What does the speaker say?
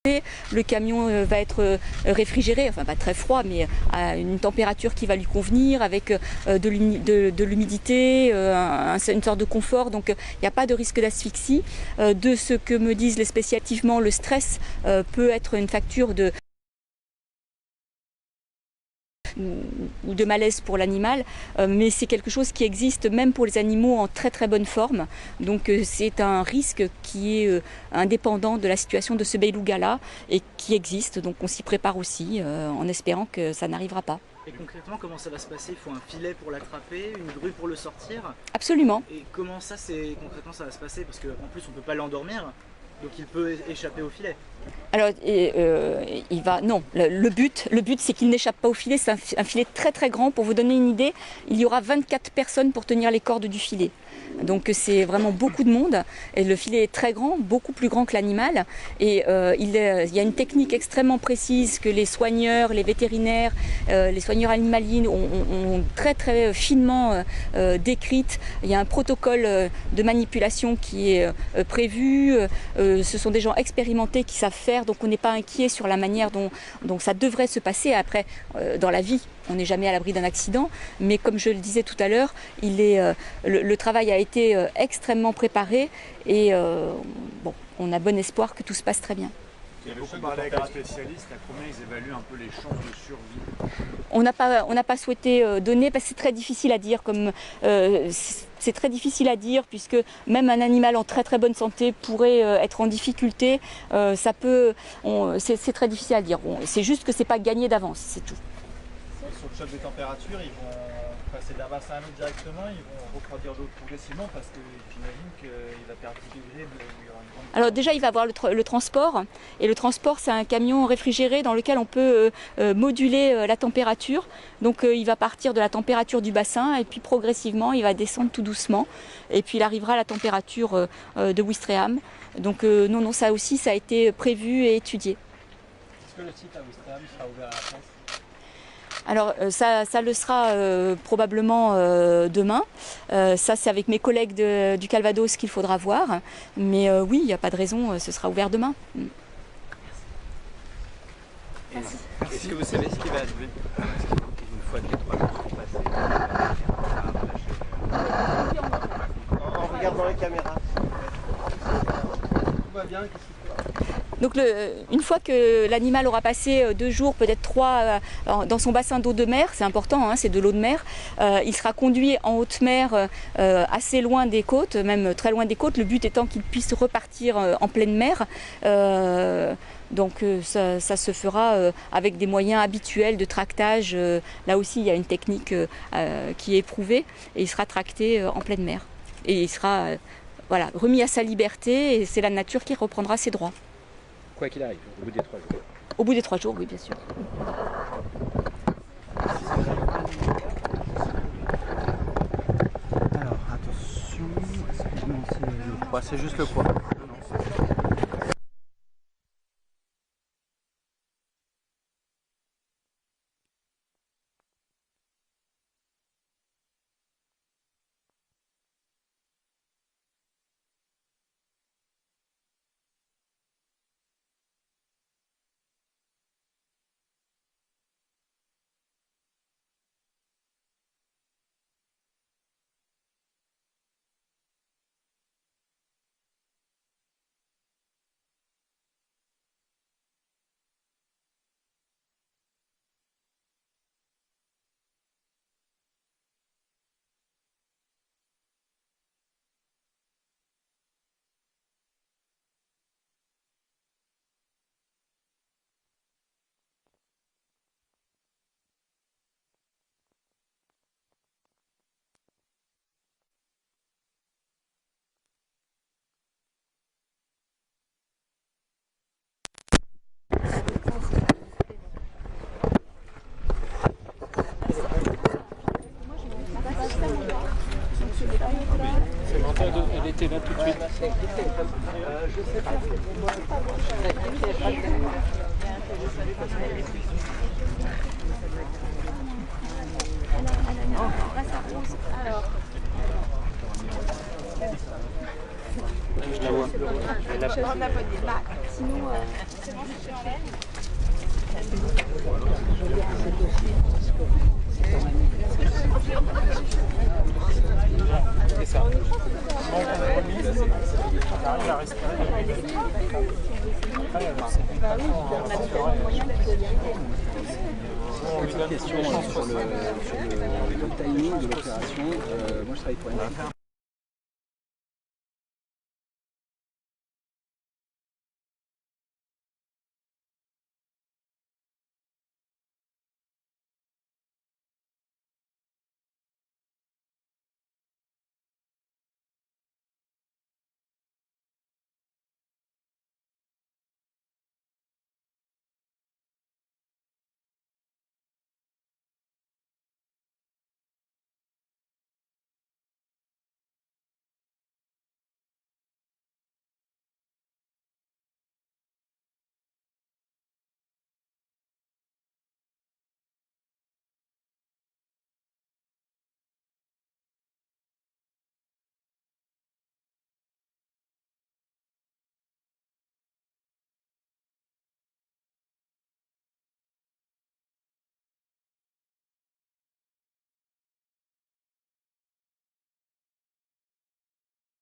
Le camion va être réfrigéré, enfin pas très froid, mais à une température qui va lui convenir, avec de l'humidité, une sorte de confort, donc il n'y a pas de risque d'asphyxie. De ce que me disent les spécialistes, le stress peut être une facture ou de malaise pour l'animal, mais c'est quelque chose qui existe même pour les animaux en très très bonne forme. Donc c'est un risque qui est indépendant de la situation de ce beluga-là et qui existe, donc on s'y prépare aussi en espérant que ça n'arrivera pas. Et concrètement, comment ça va se passer? Il faut un filet pour l'attraper, une grue pour le sortir? Absolument. Et comment ça, concrètement, ça va se passer? Parce qu'en plus, on ne peut pas l'endormir, donc il peut échapper au filet. Alors, non, le but c'est qu'il n'échappe pas au filet, c'est un filet très très grand. Pour vous donner une idée, il y aura 24 personnes pour tenir les cordes du filet. Donc c'est vraiment beaucoup de monde, et le filet est très grand, beaucoup plus grand que l'animal, et il y a une technique extrêmement précise que les soigneurs, les vétérinaires, les soigneurs animaliers ont très très finement décrite. Il y a un protocole de manipulation qui est prévu, ce sont des gens expérimentés qui savent faire, donc on n'est pas inquiet sur la manière dont ça devrait se passer. Après, dans la vie, on n'est jamais à l'abri d'un accident, mais comme je le disais tout à l'heure, le travail a été extrêmement préparé, et bon, on a bon espoir que tout se passe très bien. Il y a beaucoup parlé avec les spécialistes, à combien ils évaluent un peu les chances de survie? On n'a pas souhaité donner, parce que c'est très difficile à dire, c'est très difficile à dire, puisque même un animal en très très bonne santé pourrait être en difficulté. C'est très difficile à dire. C'est juste que c'est pas gagné d'avance, c'est tout. Sur le choc de température, ils vont passer d'un bassin à un autre directement, ils vont refroidir l'eau progressivement, parce que j'imagine qu'il va perdre 10 degrés. Alors déjà, il va avoir le transport, et le transport, c'est un camion réfrigéré dans lequel on peut moduler la température. Donc il va partir de la température du bassin, et puis progressivement il va descendre tout doucement, et puis il arrivera à la température de Ouistreham. Donc non, ça aussi, ça a été prévu et étudié. Est-ce que le site à Ouistreham sera ouvert à la presse? Alors ça le sera probablement demain. Ça, c'est avec mes collègues du Calvados qu'il faudra voir. Mais oui, il n'y a pas de raison, ce sera ouvert demain. Merci. Est-ce que vous savez ce qui va arriver une fois que les 3 jours sont passés? En regardant les caméras. Tout va bien, qu'est-ce qu'il faut? Donc une fois que l'animal aura passé 2 jours, peut-être 3, dans son bassin d'eau de mer, c'est important, hein, c'est de l'eau de mer, il sera conduit en haute mer assez loin des côtes, même très loin des côtes, le but étant qu'il puisse repartir en pleine mer. Donc ça se fera avec des moyens habituels de tractage. Là aussi, il y a une technique qui est éprouvée, et il sera tracté en pleine mer. Et il sera voilà, remis à sa liberté, et c'est la nature qui reprendra ses droits. Quoi qu'il arrive, au bout des 3 jours. Au bout des 3 jours, oui, bien sûr. Alors, attention, c'est le poids, c'est juste le poids. Elle était là tout de suite. Je sais pas. Alors. Je la vois. Elle a pas. C'est ça. Arrive à respirer. Petite question sur le timing de l'opération. Moi je travaille pour une